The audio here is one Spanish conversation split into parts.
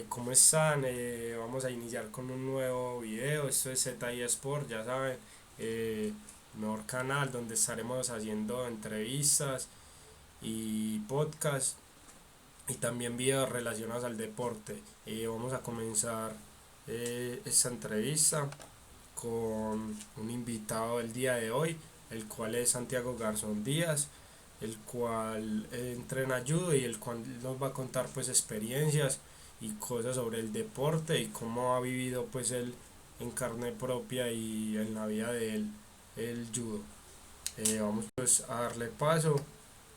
¿Cómo están? Vamos a iniciar con un nuevo video. Esto es ZI Sport, ya saben, eh, mejor canal donde estaremos haciendo entrevistas y podcast y también videos relacionados al deporte. Vamos a comenzar esta entrevista con un invitado el día de hoy, el cual es Santiago Garzón Díaz, el cual entrena judo y el cual nos va a contar pues experiencias y cosas sobre el deporte y cómo ha vivido pues él en carne propia y en la vida de él el judo. Vamos pues a darle paso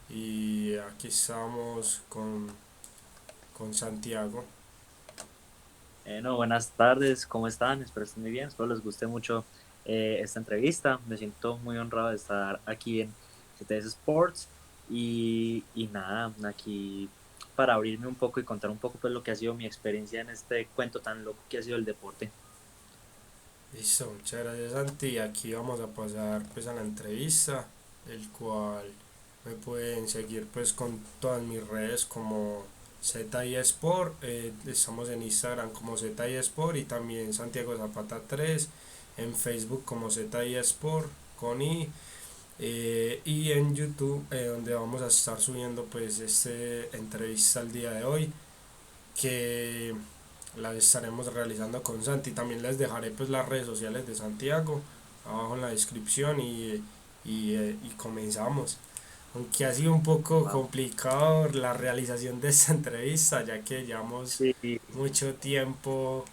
y aquí estamos con Santiago. No, buenas tardes, ¿cómo están? Espero estén muy bien, espero les guste mucho esta entrevista. Me siento muy honrado de estar aquí en CTS Sports y nada, aquí para abrirme un poco y contar un poco pues lo que ha sido mi experiencia en este cuento tan loco que ha sido el deporte. Listo, muchas gracias Santi. Aquí vamos a pasar pues a la entrevista, el cual me pueden seguir pues con todas mis redes como ZI Sport, estamos en Instagram como ZI Sport y también Santiago Zapata 3, en Facebook como ZI Sport con I, y en YouTube, donde vamos a estar subiendo pues este entrevista el día de hoy que las estaremos realizando con Santi. También les dejaré pues las redes sociales de Santiago abajo en la descripción y comenzamos. Aunque ha sido un poco Wow. complicado la realización de esta entrevista, ya que llevamos Sí, mucho tiempo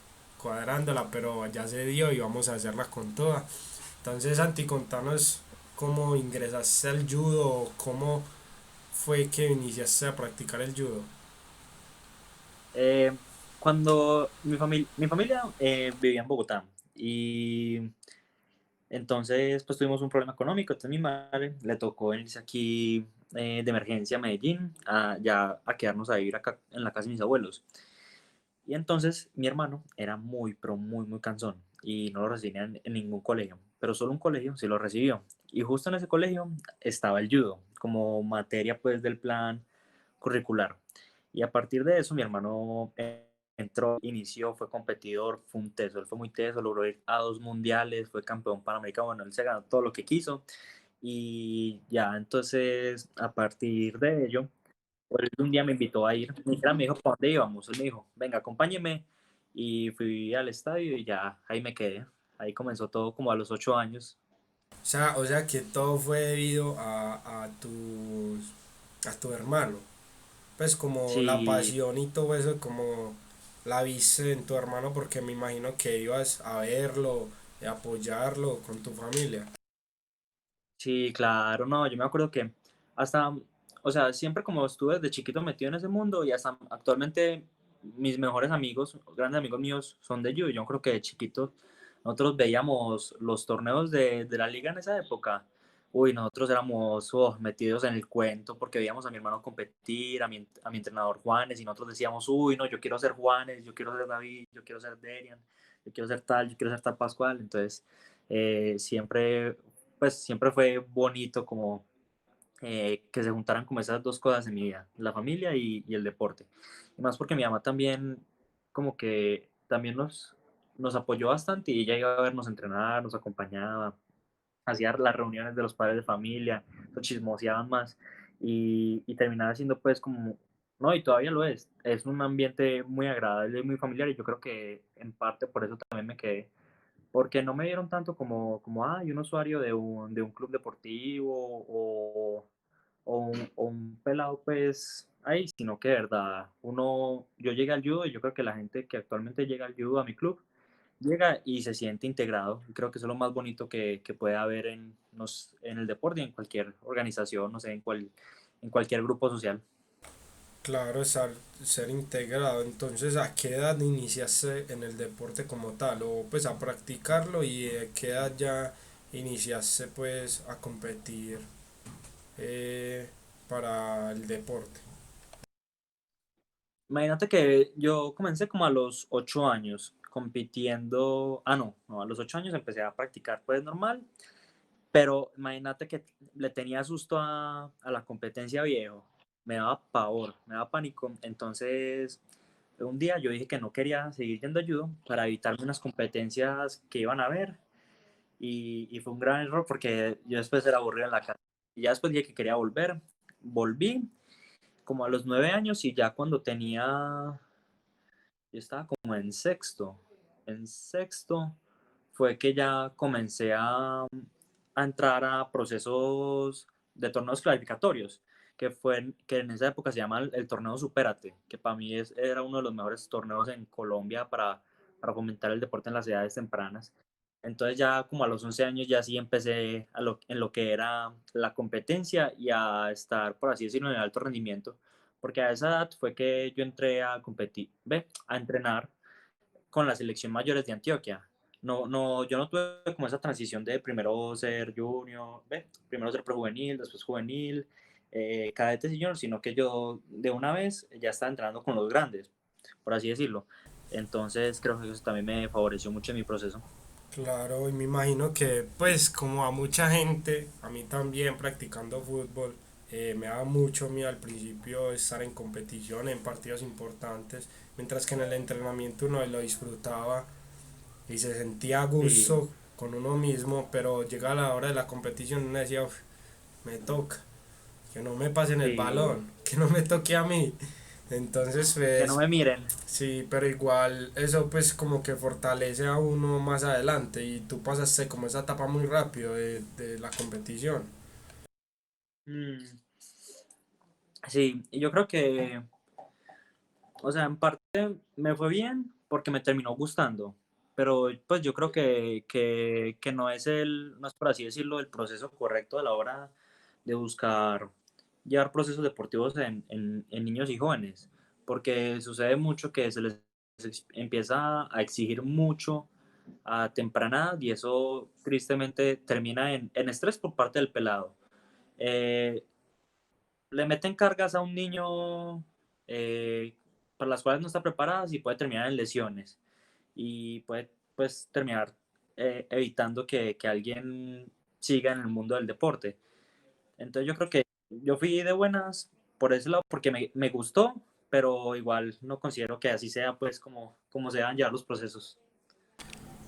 cuadrándola, pero ya se dio y vamos a hacerla con toda. Entonces, Santi, contanos cómo ingresaste al judo, cómo fue que iniciaste a practicar el judo. eh, cuando mi familia vivía en Bogotá y entonces, pues tuvimos un problema económico. Entonces, mi madre le tocó venirse aquí de emergencia a Medellín, ya a quedarnos a vivir acá en la casa de mis abuelos. Y entonces, mi hermano era muy, pero muy, muy cansón y no lo recibían en ningún colegio, pero solo un colegio sí lo recibió. Y justo en ese colegio estaba el judo como materia, pues, del plan curricular. Y a partir de eso, mi hermano entró, inició, fue competidor, fue un teso, él fue muy teso, logró ir a 2 mundiales, fue campeón panamericano, bueno, él se ganó todo lo que quiso. Y ya, entonces, a partir de ello, pues un día me invitó a ir, ni siquiera me dijo para dónde íbamos, él me dijo, venga, acompáñeme. Y fui al estadio y ya ahí me quedé. Ahí comenzó todo como a los 8 años. O sea que todo fue debido a tu hermano. Pues como la Sí, pasión y todo eso, como la viste en tu hermano, porque me imagino que ibas a verlo, y apoyarlo con tu familia. sí, claro, no, yo me acuerdo que hasta, o sea, siempre como estuve desde chiquito metido en ese mundo y hasta actualmente mis mejores amigos, grandes amigos míos son de judo. Yo creo que de chiquitos nosotros veíamos los torneos de la liga en esa época. Uy, nosotros éramos metidos en el cuento porque veíamos a mi hermano competir, a mi entrenador Juanes, y nosotros decíamos, uy, no, yo quiero ser Juanes, yo quiero ser David, yo quiero ser Derian, yo quiero ser tal, yo quiero ser tal Pascual. Entonces, siempre pues siempre fue bonito como que se juntaran como esas dos cosas en mi vida, la familia y el deporte. Y más porque mi mamá también como que también nos apoyó bastante y ella iba a vernos entrenar, nos acompañaba, hacía las reuniones de los padres de familia, nos chismoseaban más y terminaba siendo pues como, no, y todavía lo es un ambiente muy agradable y muy familiar y yo creo que en parte por eso también me quedé porque no me vieron tanto como un usuario de un club deportivo o un pelado, pues, ahí, sino que de verdad, yo llegué al judo y yo creo que la gente que actualmente llega al judo a mi club, llega y se siente integrado. Y creo que eso es lo más bonito que puede haber en el deporte y en cualquier organización, no sé, en cualquier grupo social. Claro, ser integrado. Entonces, ¿a qué edad iniciaste en el deporte como tal? O pues a practicarlo y a qué edad ya iniciaste pues a competir eh, para el deporte. Imagínate que yo comencé como a los 8 años compitiendo, no, a los 8 años empecé a practicar pues normal, pero imagínate que le tenía susto a la competencia viejo, me daba pavor, me daba pánico, entonces un día yo dije que no quería seguir yendo a judo para evitarme unas competencias que iban a haber y fue un gran error porque yo después era aburrido en la casa. Y ya después dije que quería volver, volví como a los 9 años y ya cuando tenía, yo estaba como en sexto fue que ya comencé a entrar a procesos de torneos clasificatorios, que en esa época se llama el torneo Supérate, que para mí era uno de los mejores torneos en Colombia para fomentar el deporte en las edades tempranas. Entonces ya como a los 11 años ya sí empecé en lo que era la competencia y a estar, por así decirlo, en el alto rendimiento, porque a esa edad fue que yo entré a competir, a entrenar con la selección mayores de Antioquia. Yo no tuve como esa transición de primero ser junior, primero ser prejuvenil, después juvenil, cadetes y junior, sino que yo de una vez ya estaba entrenando con los grandes, por así decirlo. Entonces creo que eso también me favoreció mucho en mi proceso. Claro, y me imagino que pues como a mucha gente, a mí también practicando fútbol, me daba mucho miedo al principio estar en competición, en partidos importantes, mientras que en el entrenamiento uno lo disfrutaba y se sentía a Sí, gusto con uno mismo, pero llega la hora de la competición y uno decía, "Uf, me toca, que no me pasen el sí, balón, que no me toque a mí". Entonces, que no pues, me miren. sí, pero igual eso pues como que fortalece a uno más adelante y tú pasaste como esa etapa muy rápido de la competición. Mm, sí, y yo creo que, o sea, en parte me fue bien porque me terminó gustando, pero pues yo creo que no es por así decirlo, el proceso correcto a la hora de buscar llevar procesos deportivos en niños y jóvenes, porque sucede mucho que se les empieza a exigir mucho a temprana edad y eso tristemente termina en estrés por parte del pelado. Eh, Le meten cargas a un niño para las cuales no está preparado y puede terminar en lesiones y puede pues terminar evitando que alguien siga en el mundo del deporte. Entonces yo creo que yo fui de buenas por ese lado porque me gustó, pero igual no considero que así sea pues como se deben llevar los procesos.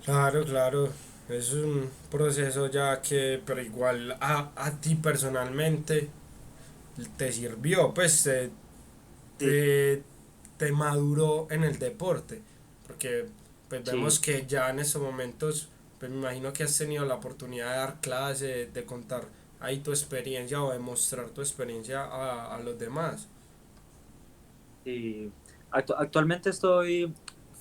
Claro, claro, es un proceso ya que, pero igual a ti personalmente te sirvió, pues Sí, te, te maduró en el deporte, porque pues vemos sí. que ya en estos momentos, pues me imagino que has tenido la oportunidad de dar clase, de contar ahí tu experiencia o de mostrar tu experiencia a los demás. Sí. Actualmente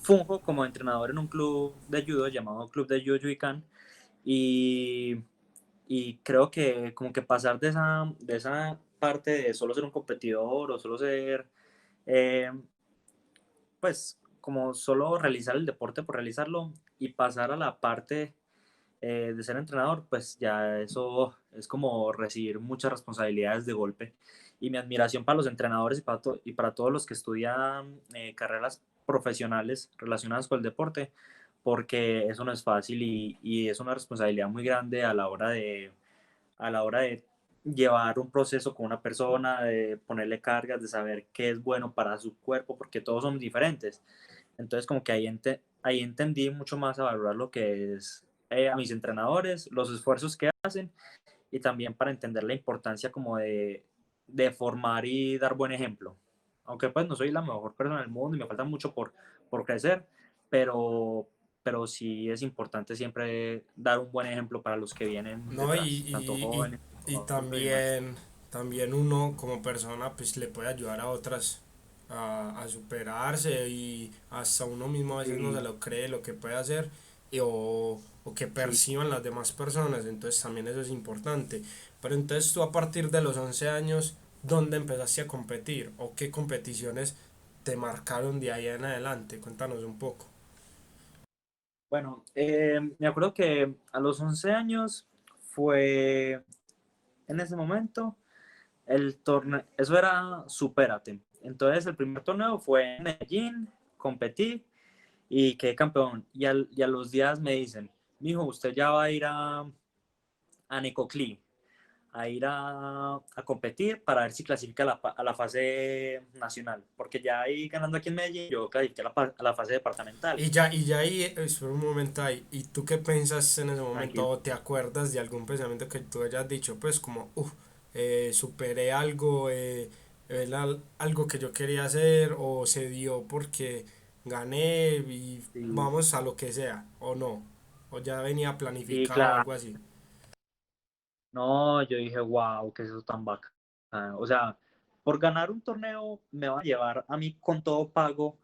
funjo como entrenador en un club de judo llamado Club de Judo Yuicán y, y creo que como que pasar de esa parte de solo ser un competidor o solo ser, eh, pues como solo realizar el deporte por realizarlo y pasar a la parte de ser entrenador, pues ya eso es como recibir muchas responsabilidades de golpe. Y mi admiración para los entrenadores y para todos los que estudian carreras profesionales relacionadas con el deporte, porque eso no es fácil y es una responsabilidad muy grande a la hora de llevar un proceso con una persona, de ponerle cargas, de saber qué es bueno para su cuerpo, porque todos son diferentes. Entonces, como que ahí entendí mucho más a valorar lo que es a mis entrenadores, los esfuerzos que hacen y también para entender la importancia como de formar y dar buen ejemplo. Aunque pues no soy la mejor persona del mundo y me falta mucho por crecer, pero, pero sí es importante siempre dar un buen ejemplo para los que vienen No, detrás, tanto jóvenes y como adultos y más. también uno como persona pues le puede ayudar a otras a superarse y hasta uno mismo a veces no se Sí, lo cree lo que puede hacer o que sí. perciban las demás personas, entonces también eso es importante. Pero entonces tú a partir de los 11 años, ¿dónde empezaste a competir? ¿O qué competiciones te marcaron de ahí en adelante? Cuéntanos un poco. Bueno, me acuerdo que a los 11 años fue en ese momento el torneo, eso era Supérate. Entonces el primer torneo fue en Medellín, competí y quedé campeón. Y a los días me dicen, mijo, usted ya va a ir a Necoclí. a ir a competir para ver si clasifica a la fase nacional, porque ya ahí ganando aquí en Medellín yo clasifiqué a la fase departamental. Y ya ahí, espera un momento ahí, ¿y tú qué pensas en ese momento? Tranquilo. ¿O te acuerdas de algún pensamiento que tú hayas dicho? Pues como, superé algo, era algo que yo quería hacer, o se dio porque gané y Sí, vamos a lo que sea, o no, o ya venía sí, planificado o claro. algo así. No, yo dije, wow, qué es eso tan bacano. O sea, por ganar un torneo me va a llevar a mí con todo pago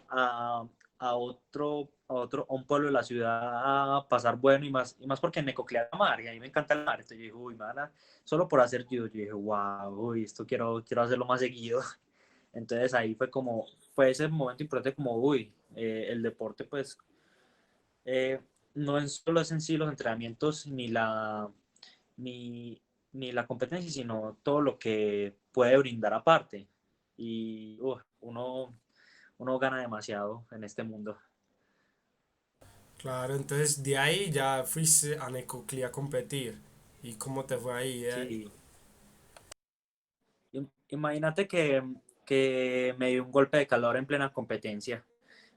a, a un pueblo de la ciudad a pasar bueno y más porque en Necoclí hay mar y a mí me encanta el mar. Entonces yo dije, uy, mana, solo por hacer judo, yo dije, wow, uy, esto quiero hacerlo más seguido. Entonces ahí fue como, fue ese momento importante como, uy, el deporte pues eh, no es solo es en sí los entrenamientos ni, ni la competencia, sino todo lo que puede brindar aparte. Y uno gana demasiado en este mundo. Claro, entonces de ahí ya fuiste a Necoclí a competir. ¿Y cómo te fue ahí? Sí. Imagínate que me dio un golpe de calor en plena competencia.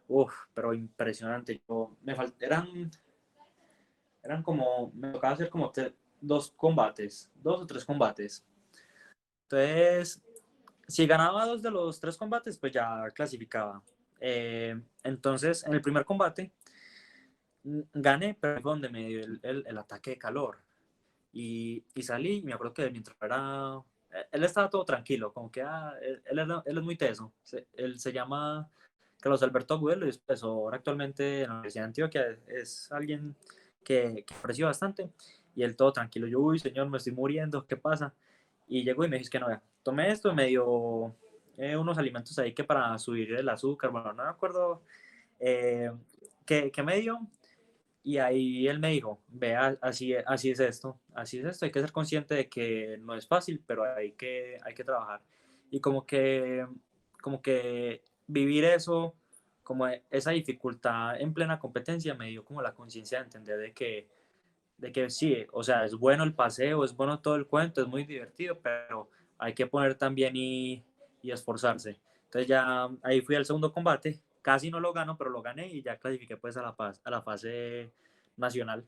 Uf, pero impresionante. Eran como, me tocaba hacer como dos combates, dos o tres combates. Entonces, si ganaba dos de los tres combates, pues ya clasificaba. Entonces, en el primer combate gané, pero fue donde me dio el ataque de calor. Y salí, y me acuerdo que mientras era... Él estaba todo tranquilo, como que él es muy teso. Él se llama Carlos Alberto Agudelo y es profesor actualmente en la Universidad de Antioquia. Es alguien que aprecio bastante. Y él todo tranquilo. Yo, uy, señor, me estoy muriendo, ¿qué pasa? Y llegó y me dijo que no, vea, tomé esto, me dio unos alimentos ahí que para subir el azúcar, bueno, no me acuerdo eh, qué me dio. Y ahí él me dijo, vea, así es esto, hay que ser consciente de que no es fácil, pero hay que trabajar. Y como que vivir eso, como esa dificultad en plena competencia, me dio como la conciencia de entender de que sí, o sea, es bueno el paseo, es bueno todo el cuento, es muy divertido, pero hay que poner también y esforzarse. Entonces ya ahí fui al segundo combate, casi no lo gano, pero lo gané y ya clasifiqué pues a la fase nacional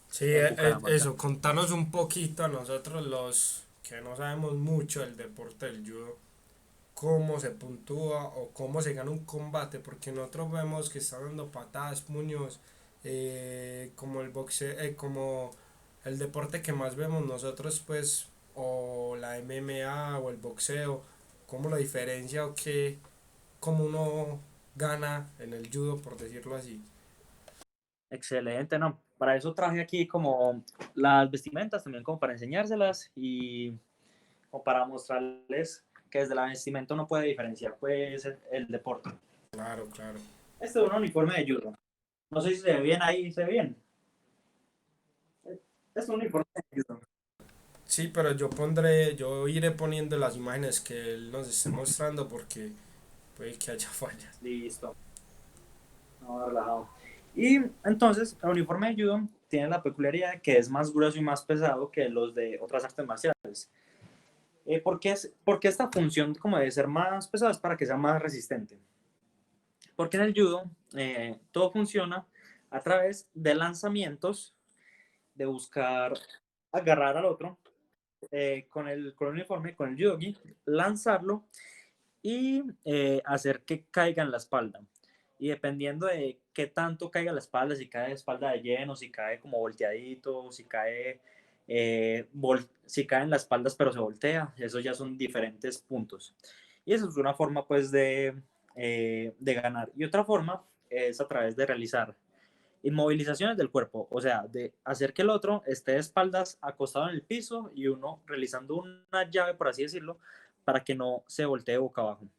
Sí, en Bucaramanga. eso, contanos un poquito a nosotros los que no sabemos mucho del deporte del judo, cómo se puntúa o cómo se gana un combate, porque nosotros vemos que están dando patadas, puños, como el boxeo, como el deporte que más vemos nosotros, pues, o la MMA o el boxeo, cómo lo diferencia o qué, cómo uno gana en el judo, por decirlo así. Excelente, ¿no? Para eso traje aquí como las vestimentas también como para enseñárselas y como para mostrarles que desde la vestimenta uno puede diferenciar pues el deporte. Claro, claro. Este es un uniforme de judo. No sé si se ve bien ahí, se ve bien. Es un uniforme de judo. Sí, pero yo iré poniendo las imágenes que él nos esté mostrando porque puede que haya fallas. Listo. No, relajado. Y entonces, el uniforme de judo tiene la peculiaridad de que es más grueso y más pesado que los de otras artes marciales. ¿Por qué esta función como de ser más pesado es para que sea más resistente? Porque en el judo todo funciona a través de lanzamientos, de buscar agarrar al otro con el uniforme, con el judogi, lanzarlo y hacer que caiga en la espalda. Y dependiendo de qué tanto caiga la espalda, si cae de espalda de lleno, si cae como volteadito, si cae en las espaldas pero se voltea, eso ya son diferentes puntos. Y eso es una forma pues de ganar. Y otra forma es a través de realizar inmovilizaciones del cuerpo, o sea, de hacer que el otro esté de espaldas acostado en el piso y uno realizando una llave, por así decirlo, para que no se voltee boca abajo.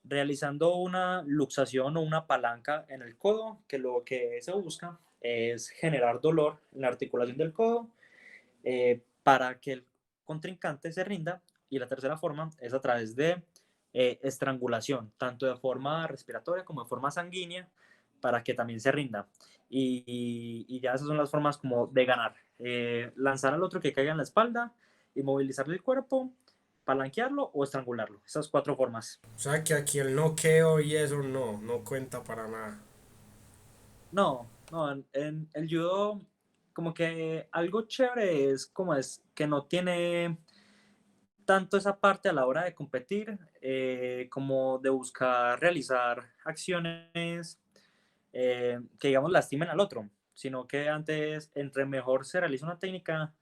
Realizando una luxación o una palanca en el codo, que lo que se busca es generar dolor en la articulación del codo para que el contrincante se rinda. Y la tercera forma es a través de estrangulación, tanto de forma respiratoria como de forma sanguínea, para que también se rinda. Y ya esas son las formas como de ganar. Lanzar al otro que caiga en la espalda inmovilizar el cuerpo, palanquearlo o estrangularlo. Esas cuatro formas. O sea que aquí el noqueo y eso no cuenta para nada. No, no, en el judo como que algo chévere es como es que no tiene tanto esa parte a la hora de competir, como de buscar realizar acciones que, digamos, lastimen al otro, sino que antes, entre mejor se realiza una técnica,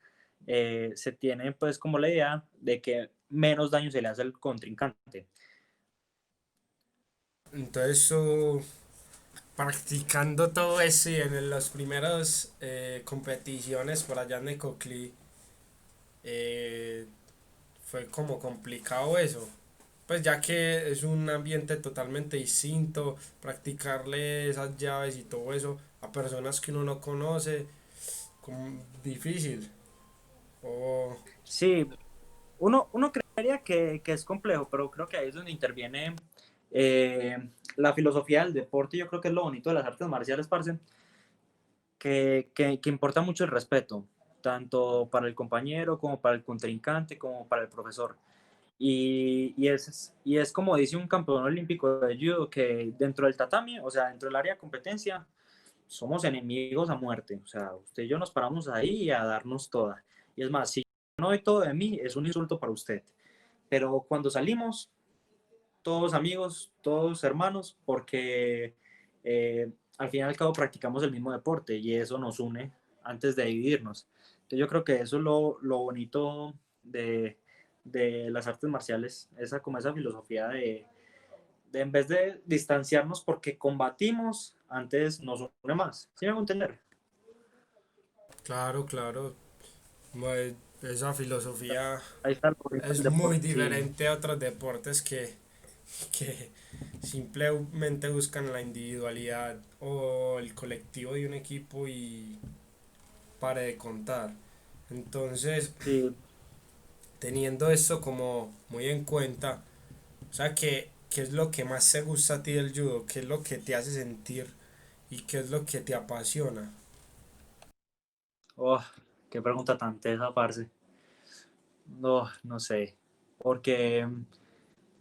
se tiene pues como la idea de que menos daño se le hace al contrincante. Entonces tú practicando todo eso y en los primeros competiciones por allá en Necoclí, eh, fue como complicado eso. Pues ya que es un ambiente totalmente distinto, practicarle esas llaves y todo eso a personas que uno no conoce, como difícil. O Sí, uno creería que es complejo, pero creo que ahí es donde interviene la filosofía del deporte. Yo creo que es lo bonito de las artes marciales, parce, que importa mucho el respeto, tanto para el compañero como para el contrincante, como para el profesor. Y es como dice un campeón olímpico de judo, que dentro del tatami, o sea, dentro del área de competencia, somos enemigos a muerte. O sea, usted y yo nos paramos ahí a darnos toda. Y es más, si no doy todo de mí, es un insulto para usted. Pero cuando salimos, todos amigos, todos hermanos, porque al fin y al cabo practicamos el mismo deporte y eso nos une antes de dividirnos. Entonces yo creo que eso es lo bonito de las artes marciales, esa, como esa filosofía de en vez de distanciarnos porque combatimos, antes nos une más. ¿Sí me hago entender? claro, claro, pues, esa filosofía Ahí está lo bonito es del muy deporte. Sí, diferente a otros deportes que simplemente buscan la individualidad o el colectivo de un equipo y pare de contar. Entonces, sí. teniendo esto como muy en cuenta, o sea, ¿qué es lo que más te gusta a ti del judo? ¿Qué es lo que te hace sentir y qué es lo que te apasiona? Oh, qué pregunta tan tesa, parce. No, no sé. Porque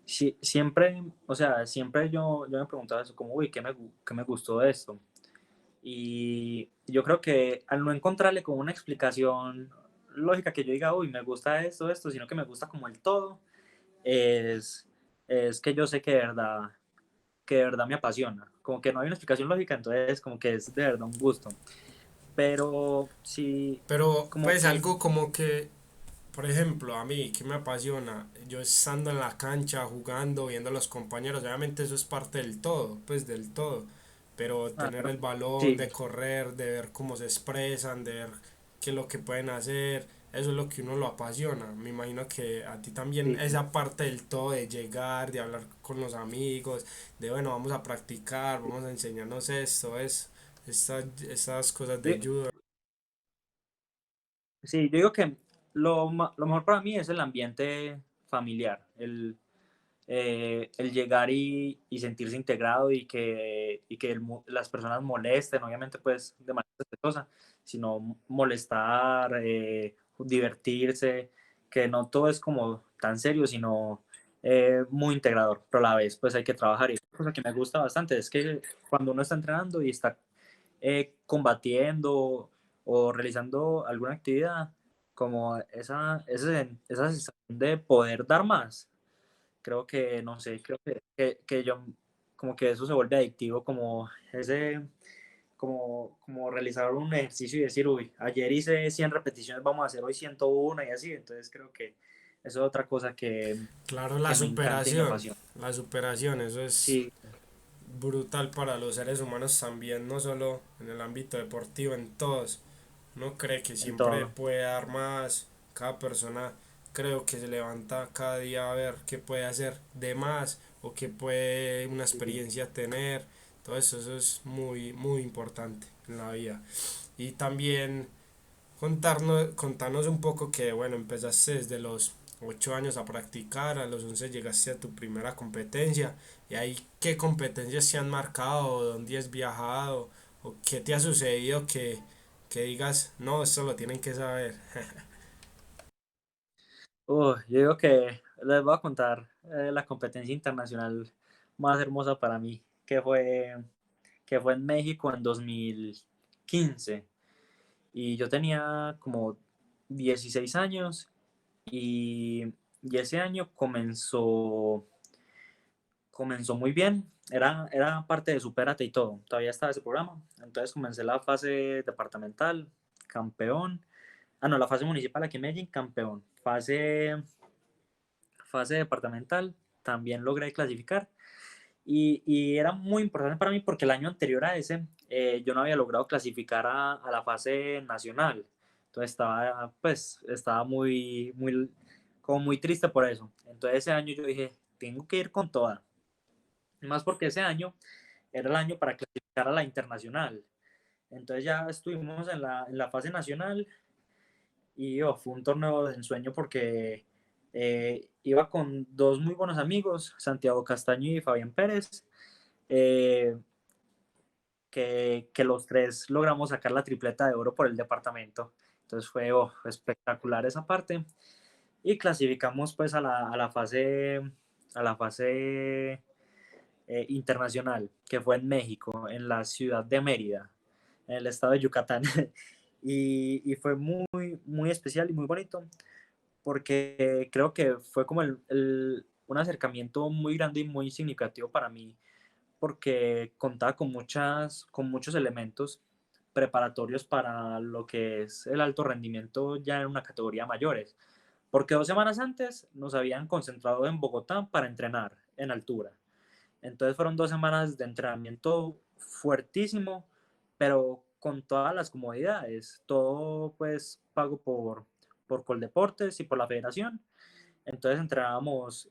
siempre, o sea, siempre yo me preguntaba eso, como, uy, ¿qué me gustó de esto? Y yo creo que al no encontrarle como una explicación lógica que yo diga, uy, me gusta esto, sino que me gusta como el todo, es, es que yo sé que de verdad me apasiona. Como que no hay una explicación lógica, entonces como que es de verdad un gusto. Pero sí, Pero como pues que, algo como que, por ejemplo, a mí que me apasiona, yo estando en la cancha, jugando, viendo a los compañeros, obviamente eso es parte del todo, pues del todo, pero tener pero el balón, sí, de correr, de ver cómo se expresan, de ver qué es lo que pueden hacer, eso es lo que uno lo apasiona. Me imagino que a ti también sí. esa parte del todo de llegar, de hablar con los amigos, de bueno, vamos a practicar, vamos a enseñarnos esto, estas cosas de Yo, judo. sí, yo digo que lo mejor para mí es el ambiente familiar, el llegar y sentirse integrado y que las personas molesten, obviamente pues de manera respetuosa, sino molestar, divertirse, que no todo es como tan serio, sino muy integrador, pero a la vez pues hay que trabajar. Y una cosa que me gusta bastante es que cuando uno está entrenando y está combatiendo o realizando alguna actividad, como esa sensación de poder dar más. Creo que, no sé, creo que yo, como que eso se vuelve adictivo, como realizar un ejercicio y decir, uy, ayer hice 100 repeticiones, vamos a hacer hoy 101 y así. Entonces creo que eso es otra cosa Claro, que me encanta y me apasiona. la superación, eso es Sí, brutal para los seres humanos también, no solo en el ámbito deportivo, en todos. Uno cree que en siempre todo. puede dar más, cada persona creo que se levanta cada día a ver qué puede hacer de más o qué puede una Sí. experiencia tener, todo eso es muy, muy importante en la vida. Y también contarnos un poco que, bueno, empezaste desde los 8 años a practicar, a los 11 llegaste a tu primera competencia, y ahí qué competencias te han marcado, dónde has viajado, o qué te ha sucedido que digas, no, esto lo tienen que saber. Yo digo que les voy a contar la competencia internacional más hermosa para mí, que fue en México en 2015. Y yo tenía como 16 años y, y ese año comenzó muy bien. Era parte de Supérate y todo. Todavía estaba ese programa. Entonces comencé la fase departamental, campeón. Ah, no, la fase municipal aquí en Medellín, campeón. Fase departamental, también logré clasificar. Y era muy importante para mí porque el año anterior a ese yo no había logrado clasificar a la fase nacional. Entonces estaba como muy triste por eso. Entonces ese año yo dije, tengo que ir con toda. Más porque ese año era el año para clasificar a la internacional. Entonces ya estuvimos en la fase nacional y fue un torneo de ensueño porque iba con dos muy buenos amigos, Santiago Castaño y Fabián Pérez, eh, que los tres logramos sacar la tripleta de oro por el departamento. Entonces fue espectacular esa parte. Y clasificamos pues a la fase internacional, que fue en México, en la ciudad de Mérida, en el estado de Yucatán. Y fue muy especial y muy bonito porque creo que fue como un acercamiento muy grande y muy significativo para mí, porque contaba con muchos elementos preparatorios para lo que es el alto rendimiento ya en una categoría mayores. Porque 2 semanas antes nos habían concentrado en Bogotá para entrenar en altura. Entonces fueron 2 semanas de entrenamiento fuertísimo, pero con todas las comodidades, todo pues pago por Coldeportes y por la federación. Entonces entrenábamos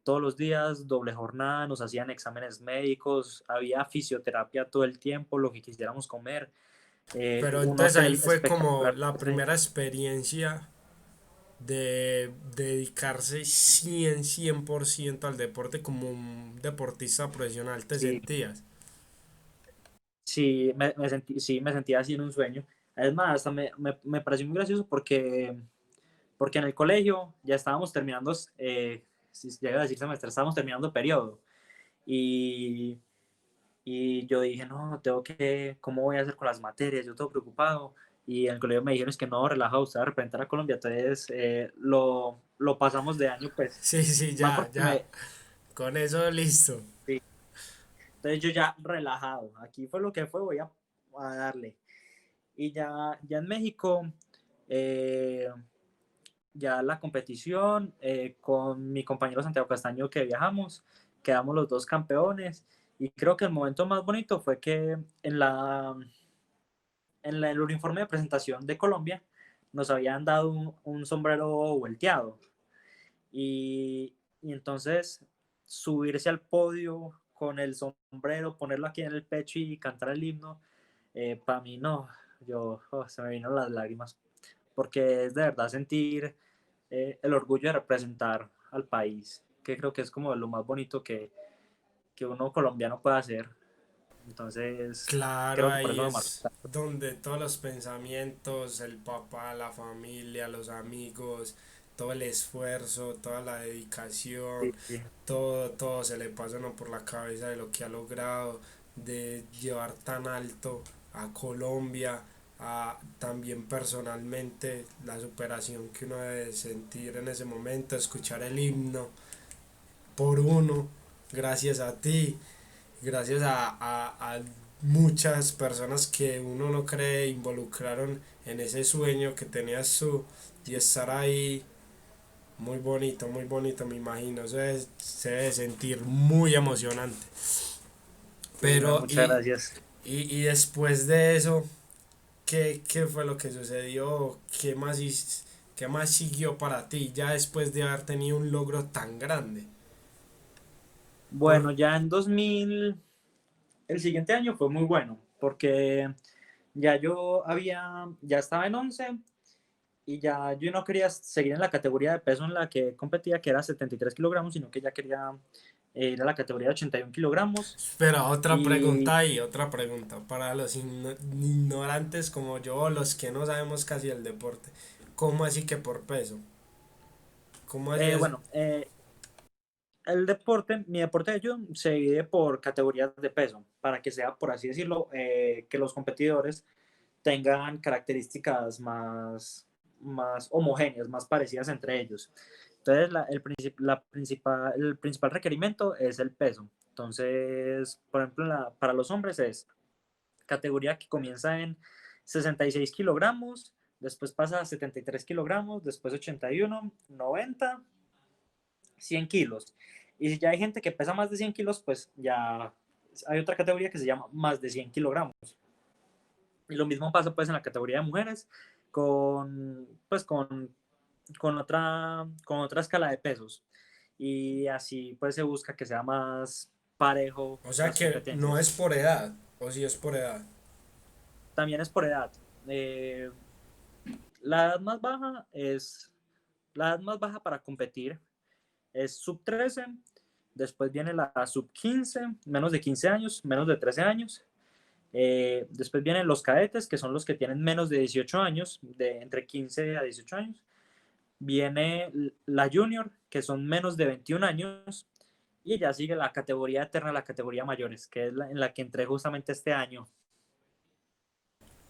todos los días, doble jornada, nos hacían exámenes médicos, había fisioterapia todo el tiempo, lo que quisiéramos comer, Pero un entonces ahí hotel fue como espectacular. la primera experiencia de dedicarse 100% al deporte como un deportista profesional, ¿te Sí, sentías? sí, me sentía así en un sueño. Es más, hasta me pareció muy gracioso porque en el colegio ya estábamos terminando, si llega a decir semestre, estábamos terminando periodo. Y, y yo dije, no, ¿cómo voy a hacer con las materias? Yo todo preocupado. Y en el colegio me dijeron, es que no, relajado, usted va a representar a Colombia. Entonces lo pasamos de año, pues, Sí, sí, más ya, porque ya. Con eso listo. sí. Entonces yo ya relajado, aquí fue lo que fue, a darle. Y ya en México, eh, ya la competición con mi compañero Santiago Castaño que viajamos, quedamos los dos campeones y creo que el momento más bonito fue que el uniforme de presentación de Colombia nos habían dado un sombrero volteado y entonces subirse al podio con el sombrero, ponerlo aquí en el pecho y cantar el himno, para mí no, se me vino las lágrimas porque es de verdad sentir el orgullo de representar al país, que creo que es como lo más bonito que uno colombiano puede hacer. Entonces, Claro, creo que por ahí eso me marcó es tanto. donde todos los pensamientos, el papá, la familia, los amigos, todo el esfuerzo, toda la dedicación, Sí, sí, todo se le pasa a uno por la cabeza de lo que ha logrado, de llevar tan alto a Colombia, a también personalmente la superación que uno debe sentir en ese momento, escuchar el himno por uno, gracias a ti, gracias a muchas personas que uno no cree involucraron en ese sueño que tenías tú y estar ahí muy bonito, me imagino. Se debe sentir muy emocionante. sí, no, Pero, muchas gracias. y después de eso, ¿qué fue lo que sucedió? ¿Qué más siguió para ti ya después de haber tenido un logro tan grande? Por, Bueno, ya en 2000, el siguiente año fue muy bueno, porque ya estaba en 11 y ya yo no quería seguir en la categoría de peso en la que competía, que era 73 kilogramos, sino que ya quería ir a la categoría de 81 kilogramos. Espera, otra Y pregunta ahí, otra pregunta para los ignorantes como yo, los que no sabemos casi el deporte. ¿Cómo así que por peso? ¿Cómo así es? Bueno, mi deporte de judo se divide por categorías de peso, para que sea, por así decirlo, que los competidores tengan características más homogéneas, más parecidas entre ellos. Entonces, el principal requerimiento es el peso. Entonces, por ejemplo, para los hombres es categoría que comienza en 66 kilogramos, después pasa a 73 kilogramos, después 81, 90, 100 kilos. Y si ya hay gente que pesa más de 100 kilos, pues ya hay otra categoría que se llama más de 100 kilogramos. Y lo mismo pasa pues en la categoría de mujeres con, pues, con otra escala de pesos. Y así pues se busca que sea más parejo O sea las que no es competencias. por edad, o si es por edad. También es por edad. Eh, la edad más baja es la edad más baja para competir es sub 13, después viene la sub 15, menos de 15 años, menos de 13 años. Después vienen los cadetes, que son los que tienen menos de 18 años, de entre 15 a 18 años. Viene la junior, que son menos de 21 años. Y ya sigue la categoría eterna, la categoría mayores, que es en la que entré justamente este año.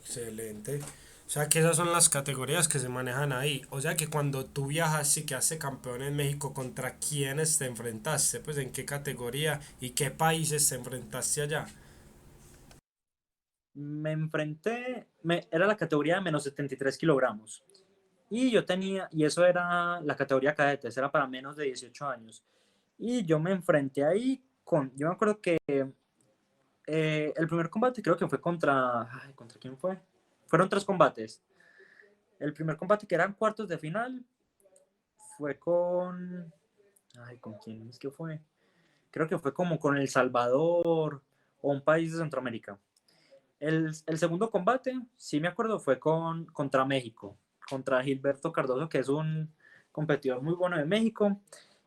Excelente. O sea que esas son las categorías que se manejan ahí. O sea que cuando tú viajas y quedaste campeón en México, ¿contra quiénes te enfrentaste? Pues en qué categoría y qué países te enfrentaste allá. Era la categoría de menos 73 kilogramos. Y eso era la categoría cadetes, era para menos de 18 años. Y yo me enfrenté ahí yo me acuerdo que el primer combate creo que fue ¿contra quién fue? Fueron tres combates. El primer combate que eran cuartos de final fue ¿con quién es que fue? Creo que fue como con El Salvador o un país de Centroamérica. El segundo combate, sí me acuerdo, fue contra México, contra Gilberto Cardoso, que es un competidor muy bueno de México,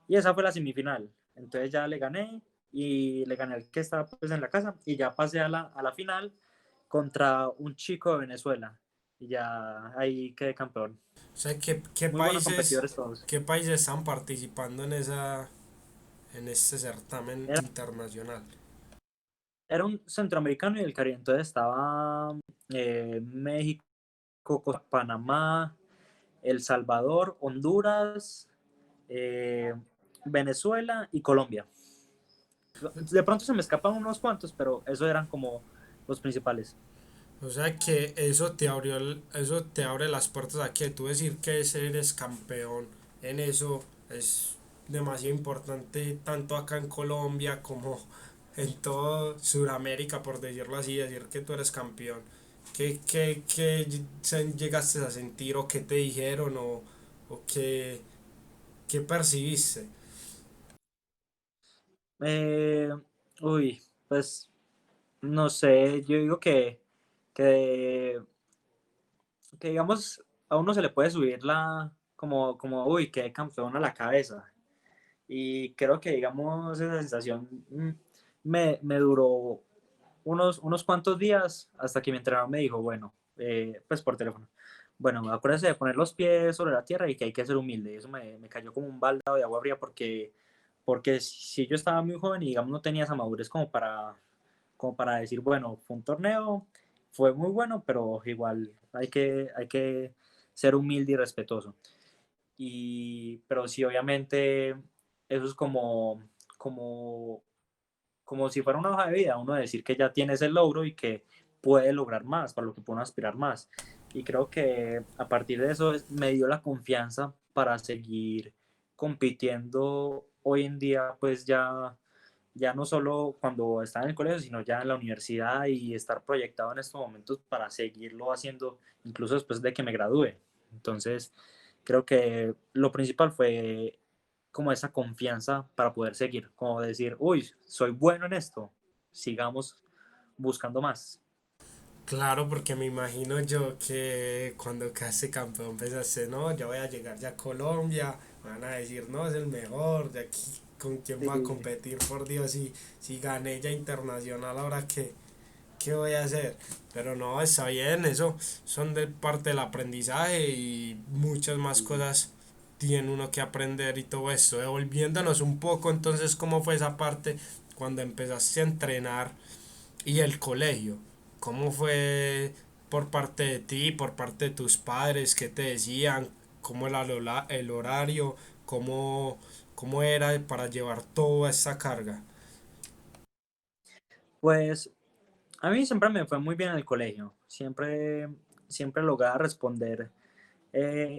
y esa fue la semifinal. Entonces ya le gané y le gané al que estaba pues en la casa y ya pasé a la final contra un chico de Venezuela y ya ahí quedé campeón. O sea, Muy buenos competidores todos. qué países están participando en este certamen Era, internacional? era un centroamericano y el Caribe, entonces estaba México, Panamá, El Salvador, Honduras, eh, Venezuela y Colombia. De pronto se me escapan unos cuantos, pero esos eran como los principales. O sea que eso te abrió, eso te abre las puertas aquí. Tú decir que eres campeón en eso es demasiado importante tanto acá en Colombia como en todo Sudamérica, por decirlo así, decir que tú eres campeón. ¿Qué llegaste a sentir o qué te dijeron o qué percibiste? Eh, uy, pues no sé, yo digo que, que digamos, a uno se le puede subir uy, qué campeón a la cabeza. Y creo que, digamos, esa sensación me duró unos cuantos días hasta que mi entrenador me dijo, bueno, pues por teléfono, bueno, acuérdese de poner los pies sobre la tierra y que hay que ser humilde. Y eso me cayó como un baldado de agua fría porque si yo estaba muy joven y, digamos, no tenía esa madurez como para decir, bueno, fue un torneo, fue muy bueno, pero igual hay que ser humilde y respetuoso. Pero sí, obviamente, eso es como, como si fuera una hoja de vida, uno decir que ya tiene ese logro y que puede lograr más, para lo que puede aspirar más. Y creo que a partir de eso me dio la confianza para seguir compitiendo hoy en día, pues ya no solo cuando estaba en el colegio, sino ya en la universidad y estar proyectado en estos momentos para seguirlo haciendo incluso después de que me gradúe. Entonces, creo que lo principal fue como esa confianza para poder seguir, como decir, uy, soy bueno en esto, sigamos buscando más. Claro, porque me imagino yo que cuando quedaste campeón pensaste, no, yo voy a llegar ya a Colombia, me van a decir, no, es el mejor, de aquí, ¿con quién va a Sí. competir? Por Dios, si gané ya internacional, ahora qué voy a hacer? Pero no, está bien, eso son de parte del aprendizaje y muchas más cosas tiene uno que aprender y todo eso. Devolviéndonos un poco, entonces, ¿cómo fue esa parte cuando empezaste a entrenar y el colegio? ¿Cómo fue por parte de ti, por parte de tus padres? ¿Qué te decían? ¿Cómo era el horario? ¿Cómo era para llevar toda esa carga? Pues a mí siempre me fue muy bien en el colegio. Siempre lograba responder,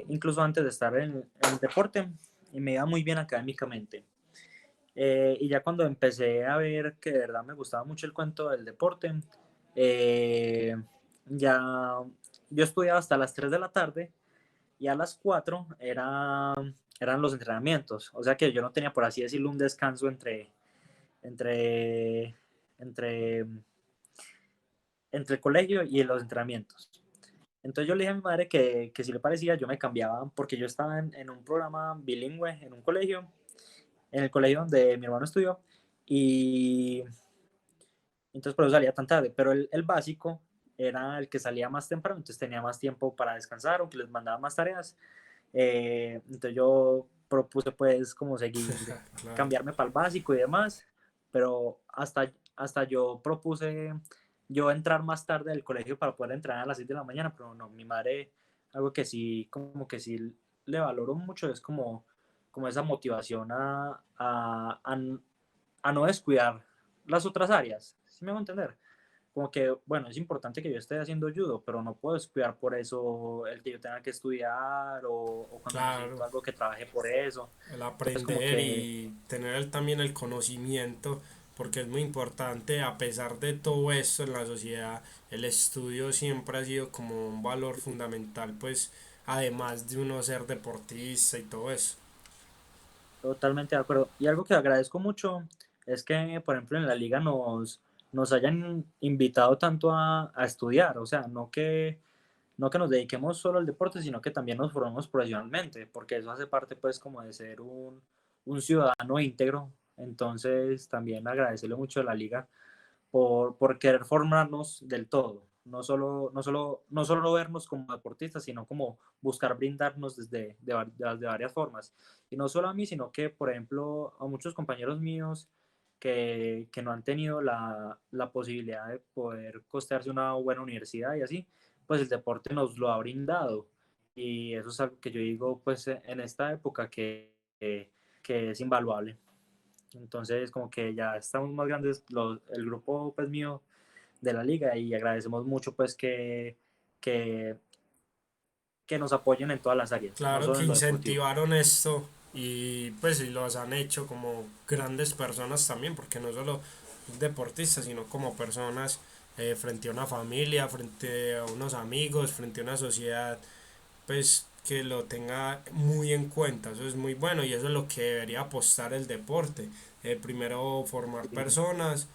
incluso antes de estar en el deporte, y me iba muy bien académicamente. Y ya cuando empecé a ver que de verdad me gustaba mucho el cuento del deporte, eh, ya yo estudiaba hasta las 3 de la tarde y a las 4 eran los entrenamientos. O sea que yo no tenía, por así decirlo, un descanso entre, entre, entre el colegio y los entrenamientos. Entonces yo le dije a mi madre que si le parecía yo me cambiaba porque yo estaba en un programa bilingüe en un colegio, en el colegio donde mi hermano estudió, y entonces por eso salía tan tarde, pero el básico era el que salía más temprano, entonces tenía más tiempo para descansar, aunque les mandaba más tareas. Entonces yo propuse pues como seguir, Claro. cambiarme para el básico y demás, pero hasta yo propuse yo entrar más tarde del colegio para poder entrenar a las 6 de la mañana, pero no, mi madre, algo que sí, como que sí le valoro mucho, es como esa motivación a no descuidar las otras áreas, ¿sí me hago entender? Como que, bueno, es importante que yo esté haciendo judo, pero no puedo descuidar por eso el que yo tenga que estudiar o cuando necesito Claro, algo que trabaje por eso. el Entonces, como aprender que y tener también el conocimiento, porque es muy importante, a pesar de todo esto en la sociedad, el estudio siempre ha sido como un valor fundamental, pues además de uno ser deportista y todo eso. totalmente de acuerdo. Y algo que agradezco mucho es que, por ejemplo, en la liga nos hayan invitado tanto a estudiar, o sea, no que nos dediquemos solo al deporte, sino que también nos formemos profesionalmente, porque eso hace parte pues como de ser un ciudadano íntegro. Entonces también agradecerle mucho a la liga por querer formarnos del todo, no solo vernos como deportistas, sino como buscar brindarnos de varias formas. Y no solo a mí, sino que, por ejemplo, a muchos compañeros míos que no han tenido la posibilidad de poder costearse una buena universidad y así, pues el deporte nos lo ha brindado. Y eso es algo que yo digo, pues en esta época que es invaluable. Entonces, como que ya estamos más grandes, el grupo pues mío de la liga, y agradecemos mucho pues que, que nos apoyen en todas las áreas, no Claro solo que en lo deportivo. incentivaron esto y pues y los han hecho como grandes personas también, porque no solo deportistas, sino como personas frente a una familia, frente a unos amigos, frente a una sociedad, pues que lo tenga muy en cuenta. Eso es muy bueno y eso es lo que debería apostar el deporte. Primero formar Sí, personas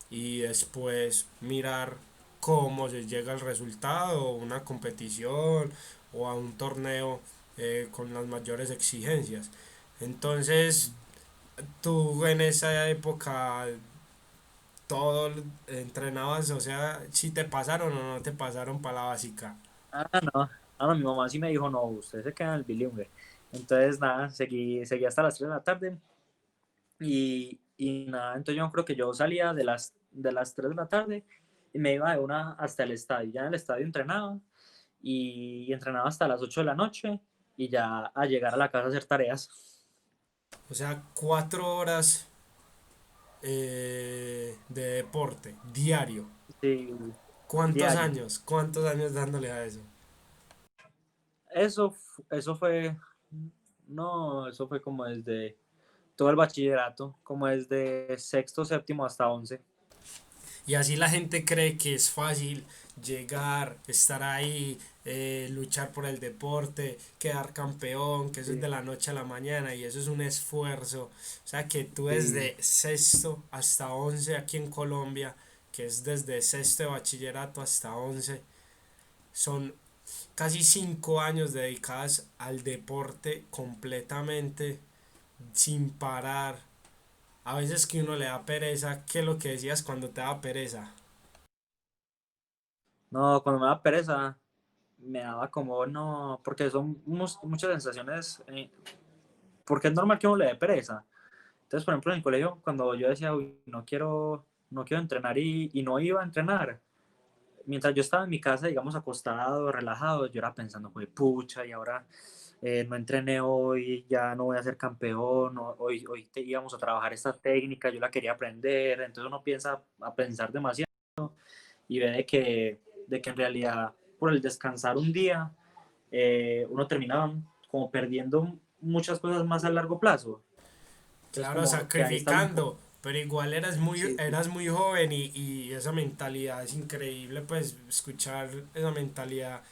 y después mirar cómo se llega al resultado, una competición o a un torneo con las mayores exigencias. Entonces, tú en esa época todo entrenabas, o sea, si te pasaron o no te pasaron para la básica. no, no, mi mamá sí me dijo, no, usted se queda en el bilingüe. Entonces, nada, seguí hasta las 3 de la tarde y nada, entonces yo creo que yo salía de las 3 de la tarde y me iba de una hasta el estadio. Ya en el estadio entrenaba y entrenaba hasta las 8 de la noche y ya a llegar a la casa a hacer tareas. O sea, 4 horas de deporte diario. Sí, ¿Cuántos diario. años? ¿Cuántos años dándole a eso? Eso fue, no, eso fue como desde todo el bachillerato, como desde sexto, séptimo hasta 11. Y así la gente cree que es fácil llegar, estar ahí, luchar por el deporte, quedar campeón, que eso es Sí, de la noche a la mañana y eso es un esfuerzo. O sea que tú sí. desde sexto hasta 11 aquí en Colombia, que es desde sexto de bachillerato hasta 11, son casi 5 años dedicadas al deporte completamente, sin parar. A veces que uno le da pereza, ¿qué es lo que decías cuando te da pereza? No, cuando me da pereza, me daba como, no, porque son muchas sensaciones porque es normal que uno le dé pereza. Entonces, por ejemplo, en el colegio, cuando yo decía, uy, no quiero entrenar y no iba a entrenar, mientras yo estaba en mi casa, digamos, acostado, relajado, yo era pensando, pues, pucha, y ahora no entrené hoy, ya no voy a ser campeón, hoy íbamos a trabajar esta técnica, yo la quería aprender, entonces uno piensa a pensar demasiado y ve de que en realidad por el descansar un día, uno termina como perdiendo muchas cosas más a largo plazo. Entonces Claro, como que ahí está un poco, sacrificando, pero igual sí, eras muy joven y esa mentalidad es increíble, pues escuchar esa mentalidad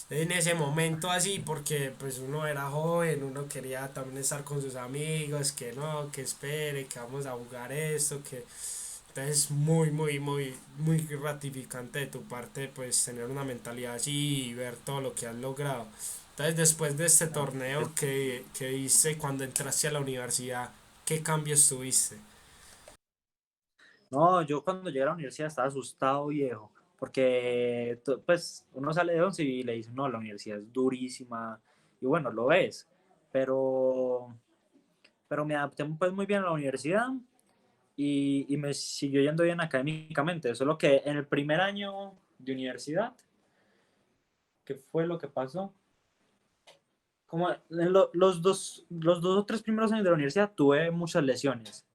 en ese momento así, porque pues uno era joven, uno quería también estar con sus amigos, que no, que espere, que vamos a jugar esto, que entonces muy gratificante de tu parte pues tener una mentalidad así y ver todo lo que has logrado. Entonces después de este no, torneo que hice cuando entraste a la universidad, ¿qué cambios tuviste? no, yo cuando llegué a la universidad estaba asustado, viejo, porque pues uno sale de 11 y le dice, no, la universidad es durísima, y bueno, lo es, pero, pero me adapté pues muy bien a la universidad y me siguió yendo bien académicamente, solo que en el primer año de universidad, ¿qué fue lo que pasó? Como en los dos o tres primeros años de la universidad tuve muchas lesiones,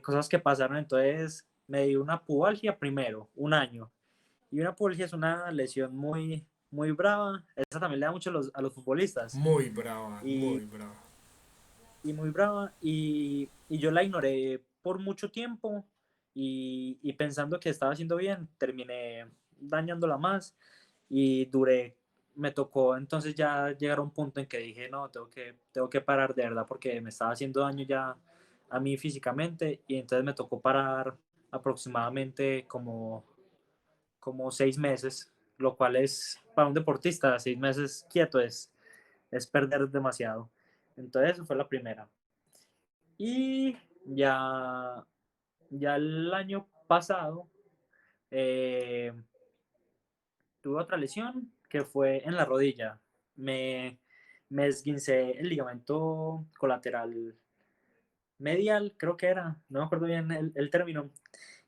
cosas que pasaron, entonces me dio una pubalgia primero, un año. Y una pubalgia es una lesión muy, muy brava. Esa también le da mucho a los futbolistas. Muy brava, Y, muy brava. y muy brava. Y yo la ignoré por mucho tiempo. Y pensando que estaba haciendo bien, terminé dañándola más. Y me tocó entonces ya llegar a un punto en que dije, no, tengo que parar de verdad porque me estaba haciendo daño ya a mí físicamente. Y entonces me tocó parar aproximadamente como 6 meses, lo cual es para un deportista, 6 meses quieto es perder demasiado. Entonces, eso fue la primera. Y ya el año pasado eh, tuve otra lesión que fue en la rodilla. Me, me esguincé el ligamento colateral medial, creo que era, no me acuerdo bien el término,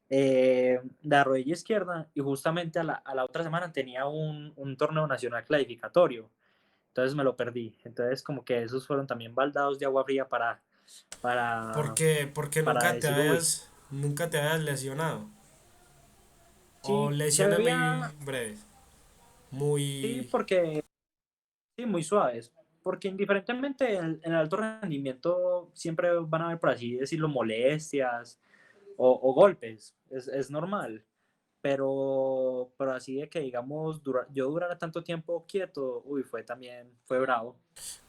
de la rodilla izquierda y justamente a la otra semana tenía un torneo nacional clasificatorio, entonces me lo perdí. Entonces como que esos fueron también baldados de agua fría para, Porque para decir, uy, nunca te habías lesionado. O sí, se lesiones muy veía, breves, sí, muy... porque, sí, muy suaves, porque indiferentemente en el alto rendimiento siempre van a haber, por así decirlo, molestias o golpes, es normal. Pero así de que, digamos, yo durara tanto tiempo quieto, uy, fue bravo.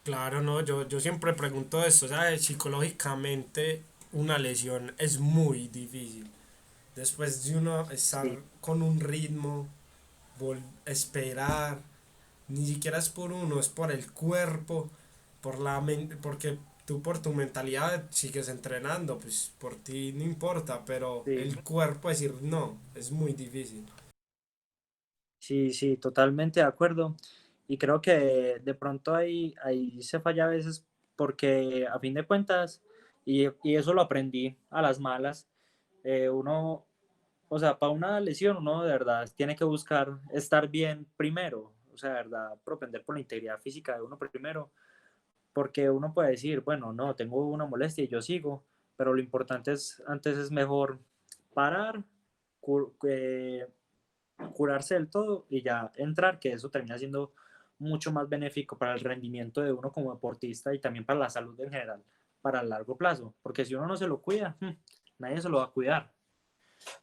Claro, no, yo siempre pregunto esto, ¿sabes? Psicológicamente una lesión es muy difícil. Después de uno estar Sí, con un ritmo, esperar, ni siquiera es por uno, es por el cuerpo, porque tú por tu mentalidad sigues entrenando, pues por ti no importa, pero sí, el cuerpo decir no, es muy difícil. sí, sí, totalmente de acuerdo. Y creo que de pronto ahí se falla a veces porque a fin de cuentas, y eso lo aprendí a las malas, uno, o sea, para una lesión uno de verdad tiene que buscar estar bien primero, o sea, de verdad, propender por la integridad física de uno primero. Porque uno puede decir, bueno, no, tengo una molestia y yo sigo, pero lo importante es, antes es mejor parar, curarse del todo y ya entrar, que eso termina siendo mucho más benéfico para el rendimiento de uno como deportista y también para la salud en general, para el largo plazo, porque si uno no se lo cuida, nadie se lo va a cuidar.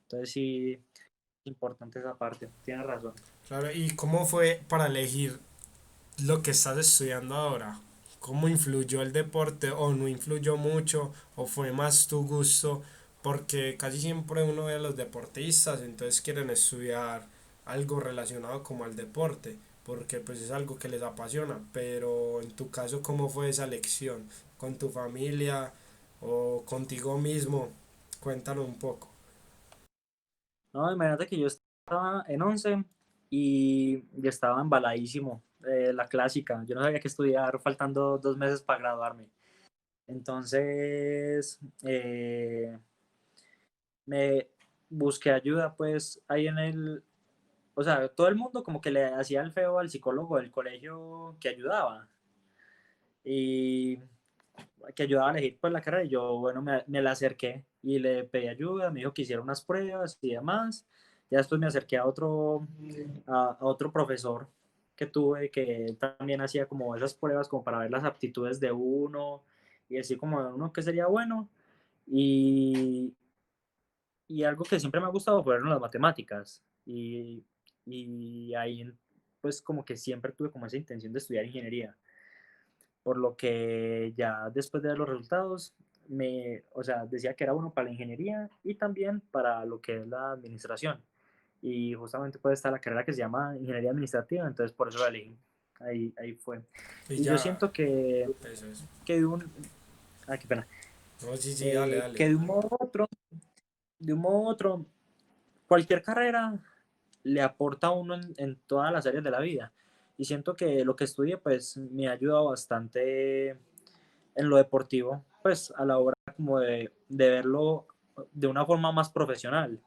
Entonces sí, es importante esa parte, tienes razón. Claro, ¿y cómo fue para elegir lo que estás estudiando ahora? ¿Cómo influyó el deporte o no influyó mucho o fue más tu gusto? Porque casi siempre uno ve a los deportistas, entonces quieren estudiar algo relacionado como al deporte, porque pues es algo que les apasiona, pero en tu caso, ¿cómo fue esa elección? ¿Con tu familia o contigo mismo? Cuéntanos un poco. No, imagínate que yo estaba en 11 y estaba embaladísimo. la clásica. Yo no sabía qué estudiar faltando 2 meses para graduarme. Entonces, me busqué ayuda, pues, ahí en o sea, todo el mundo como que le hacía el feo al psicólogo del colegio que ayudaba y que ayudaba a elegir pues la carrera y yo, bueno, me la acerqué y le pedí ayuda, me dijo que hiciera unas pruebas y demás. Ya después me acerqué a otro profesor que tuve que él también hacía como esas pruebas como para ver las aptitudes de uno y decir como de uno que sería bueno. Y, y algo que siempre me ha gustado fueron las matemáticas. Y ahí pues como que siempre tuve como esa intención de estudiar ingeniería. Por lo que ya después de ver los resultados, o sea, decía que era bueno para la ingeniería y también para lo que es la administración. Y justamente pues está la carrera que se llama ingeniería administrativa, entonces por eso la elegí. Ahí fue. Y Y yo ya, siento eso es. que de un, qué pena, No, sí, sí, dale, dale. que de un modo u otro, cualquier carrera le aporta a uno en todas las áreas de la vida. Y siento que lo que estudié pues me ha ayudado bastante en lo deportivo, pues a la hora como de verlo de una forma más profesional.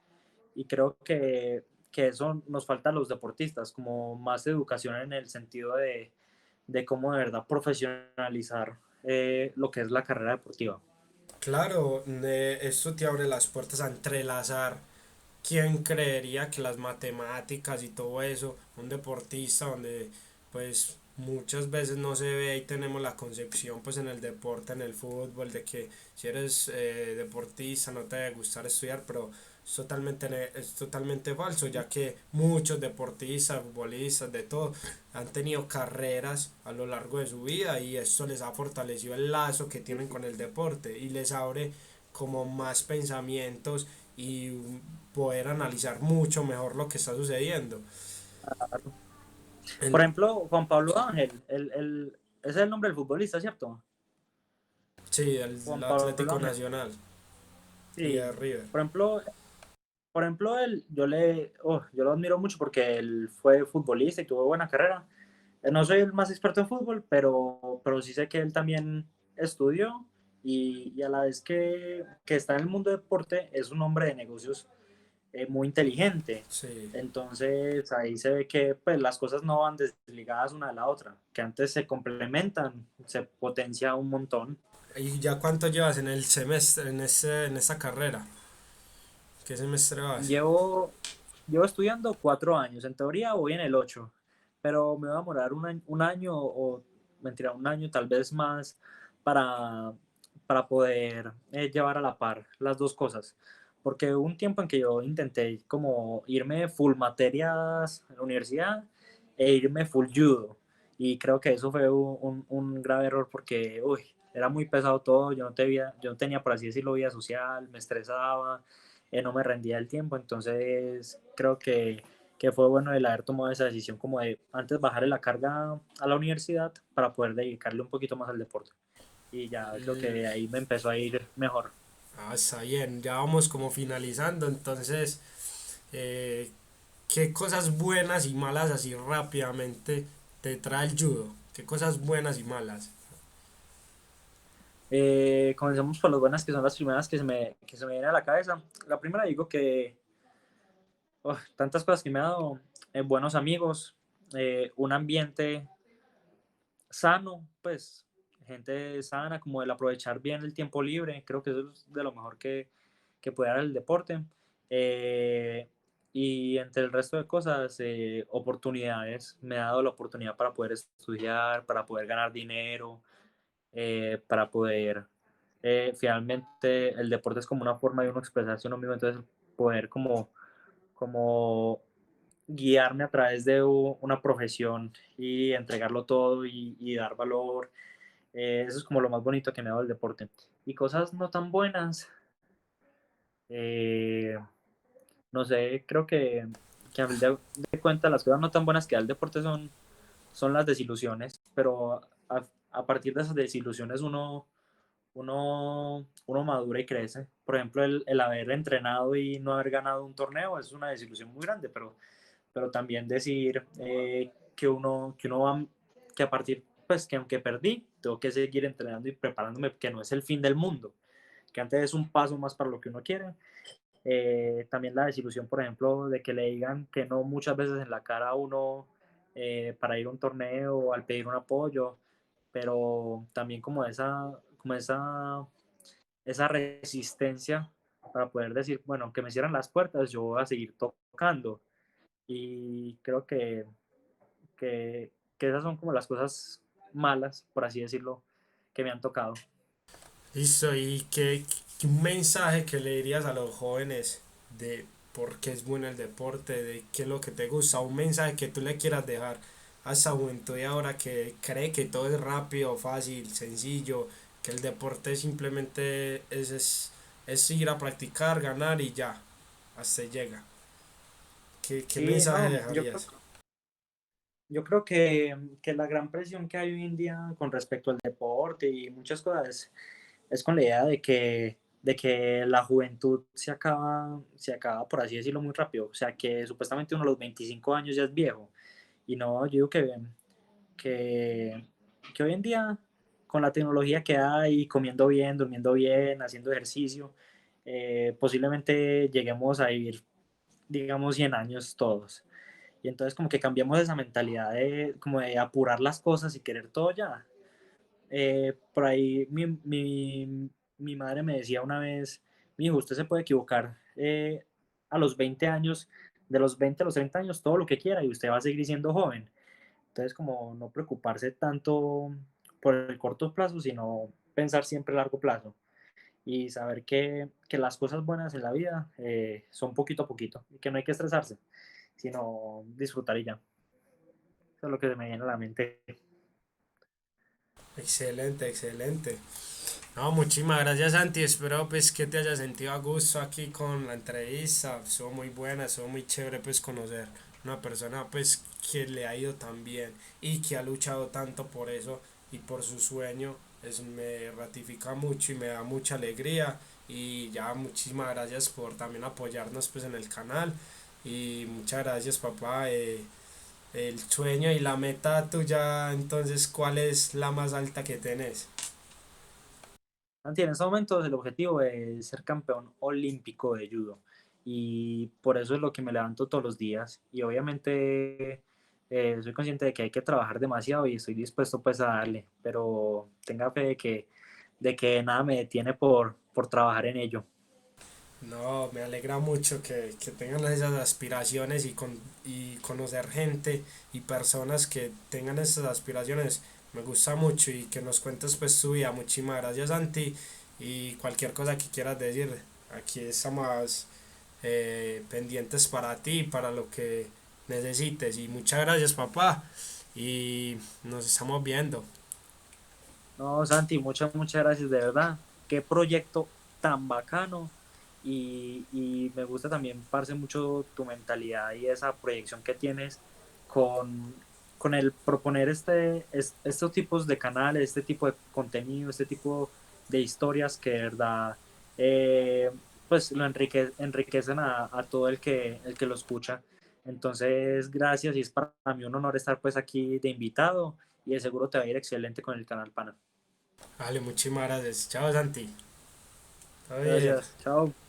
Y creo que eso nos falta a los deportistas, como más educación en el sentido de cómo de verdad profesionalizar lo que es la carrera deportiva. Claro, esto te abre las puertas a entrelazar. ¿Quién creería que las matemáticas y todo eso, un deportista donde pues muchas veces no se ve y tenemos la concepción pues en el deporte, en el fútbol, de que si eres deportista no te debe gustar estudiar, pero es totalmente falso, ya que muchos deportistas, futbolistas, de todo, han tenido carreras a lo largo de su vida y esto les ha fortalecido el lazo que tienen con el deporte y les abre como más pensamientos y poder analizar mucho mejor lo que está sucediendo. Por El, ejemplo, Juan Pablo Ángel, ese es el nombre del futbolista, ¿cierto? sí, el Juan Pablo Atlético Ángel. Nacional y Sí. de River. Por ejemplo, él, yo lo admiro mucho porque él fue futbolista y tuvo buena carrera. No soy el más experto en fútbol, pero sí sé que él también estudió y a la vez que está en el mundo del deporte es un hombre de negocios muy inteligente. Sí. Entonces ahí se ve que pues, las cosas no van desligadas una de la otra, que antes se complementan, se potencia un montón. ¿Y ya cuánto llevas en el semestre, en esa carrera? ¿Qué semestre vas? Llevo, llevo estudiando 4 años, en teoría voy en el 8, pero me va a demorar un año o, mentira, un año tal vez más para, para poder llevar a la par las dos cosas. Porque hubo un tiempo en que yo intenté como irme full materias en la universidad e irme full judo. Y creo que eso fue un grave error porque, uy, era muy pesado todo, yo no tenía, por así decirlo, vida social, me estresaba, no me rendía el tiempo, entonces creo que fue bueno el haber tomado esa decisión como de antes bajarle la carga a la universidad para poder dedicarle un poquito más al deporte. Y ya creo que Mm, de ahí me empezó a ir mejor. está bien, ya vamos como finalizando, entonces, eh, ¿qué cosas buenas y malas así rápidamente te trae el judo? ¿Qué cosas buenas y malas? Comencemos por las buenas, que son las primeras que se me vienen a la cabeza. La primera digo que tantas cosas que me ha dado, buenos amigos, un ambiente sano, pues gente sana, como el aprovechar bien el tiempo libre, creo que eso es de lo mejor que puede dar el deporte. Eh, y entre el resto de cosas, oportunidades, me ha dado la oportunidad para poder estudiar, para poder ganar dinero, para poder, finalmente el deporte es como una forma de uno expresarse uno mismo, entonces poder como guiarme a través de una profesión y entregarlo todo y dar valor. Eso es como lo más bonito que me ha dado el deporte. Y cosas no tan buenas, eh, no sé, creo que a fin de cuentas las cosas no tan buenas que da el deporte son las desilusiones, pero a partir de esas desilusiones uno madura y crece. Por ejemplo, el haber entrenado y no haber ganado un torneo es una desilusión muy grande, pero también decir que uno va, que a partir, pues que aunque perdí, tengo que seguir entrenando y preparándome, que no es el fin del mundo, que antes es un paso más para lo que uno quiere. También la desilusión, por ejemplo, de que le digan que no muchas veces en la cara a uno para ir a un torneo o al pedir un apoyo, pero también como esa resistencia para poder decir, bueno, que me cierran las puertas, yo voy a seguir tocando. Y creo que esas son como las cosas malas, por así decirlo, que me han tocado. Listo, ¿y qué un mensaje que le dirías a los jóvenes de por qué es bueno el deporte, de qué es lo que te gusta, un mensaje que tú le quieras dejar a esa juventud de ahora que cree que todo es rápido, fácil, sencillo, que el deporte simplemente es ir a practicar, ganar y ya, hasta ahí llega? ¿Qué Sí, mensaje no, yo dejarías? Yo creo que la gran presión que hay hoy en día con respecto al deporte y muchas cosas es con la idea de que la juventud se acaba, por así decirlo, muy rápido. O sea, que supuestamente uno a los 25 años ya es viejo. Y no, yo digo que, que hoy en día, con la tecnología que hay, comiendo bien, durmiendo bien, haciendo ejercicio, posiblemente lleguemos a vivir, digamos, 100 años todos. Y entonces como que cambiamos esa mentalidad de como de apurar las cosas y querer todo ya. Por ahí mi madre me decía una vez, mi hijo, usted se puede equivocar a los 20 años, de los 20 a los 30 años, todo lo que quiera y usted va a seguir siendo joven. Entonces como no preocuparse tanto por el corto plazo, sino pensar siempre a largo plazo y saber que las cosas buenas en la vida son poquito a poquito y que no hay que estresarse, sino disfrutar y ya. Eso es lo que se me viene a la mente. Excelente, excelente. No, muchísimas gracias Santi, espero pues que te hayas sentido a gusto aquí con la entrevista, estuvo muy buena, estuvo muy chévere pues conocer una persona pues que le ha ido tan bien y que ha luchado tanto por eso y por su sueño, eso me ratifica mucho y me da mucha alegría y ya muchísimas gracias por también apoyarnos pues en el canal y muchas gracias papá, el sueño y la meta tuya entonces ¿cuál es la más alta que tenés? Santi, en estos momentos el objetivo es ser campeón olímpico de judo y por eso es lo que me levanto todos los días y obviamente soy consciente de que hay que trabajar demasiado y estoy dispuesto pues a darle, pero tenga fe de que nada me detiene por trabajar en ello. No, me alegra mucho que tengan esas aspiraciones y conocer gente y personas que tengan esas aspiraciones. Me gusta mucho y que nos cuentes pues tu vida. Muchísimas gracias, Santi. Y cualquier cosa que quieras decir, aquí estamos pendientes para ti, para lo que necesites. Y muchas gracias, papá. Y nos estamos viendo. No, Santi, muchas gracias, de verdad. Qué proyecto tan bacano. Y me gusta también, parce, mucho tu mentalidad y esa proyección que tienes con el proponer estos tipos de canales, este tipo de contenido, este tipo de historias que de verdad eh, pues lo enriquecen a todo el que lo escucha. Entonces, gracias y es para mí un honor estar pues aquí de invitado y de seguro te va a ir excelente con el canal Pana. Vale, muchísimas gracias. Chao, Santi. Todo bien. Gracias, chao.